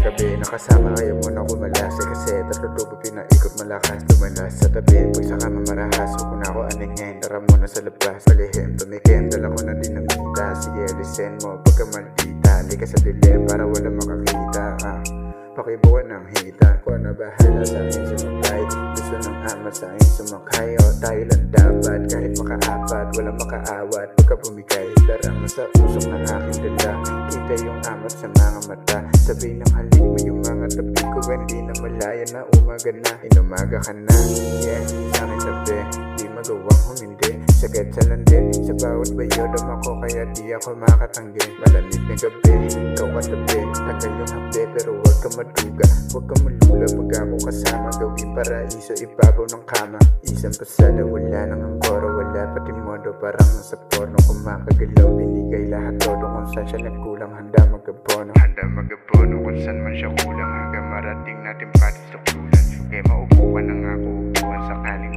gabi nakasama ayaw mo na kumalasa. Kasi tatulubo pinaikot malakas lumalas sa tabi. Pag saka mamarahas huwag ko na ako aningin. Tara muna sa labas palihim tumikim. Dala ko na dinamita. Sige alisin mo pagka maldita. Lika sa dilim para wala makakita. Pakibuan ng hita. Ko na bahala sa akin sumakay. Gusto ng ama sa akin sumakay. O tayo lang dapat kahit makaapat walang makaawat pagka bumigay. Darama sa usok ng aking dala. Kita yung amat sa mga mata. Sabi ng halik mo yung mga tabi ko. Hindi na malaya na umaga na. Inumaga ka na. Yeah, sa akin tabi. Di magawang humindi. Sakit sa landi. Sa bawat bayodam ako kaya di ako makatanggi. Malamig na gabi. Ikaw katabi. Tagal yung habi pero huwag ka maduga. Huwag ka malula pag ako kasama. Gawin paraiso ibabaw ng kama. Isang pasada wala nang angkoro. Wala pati modo parang sa porno. Kumakagalaw binigay lahat todo. Kung saan siya nagkulang handa magabono. Handa magabono kung saan man siya kulang. Hanggang marating natin pati sa kulan. Kaya maupuan ang ako upuan sakaling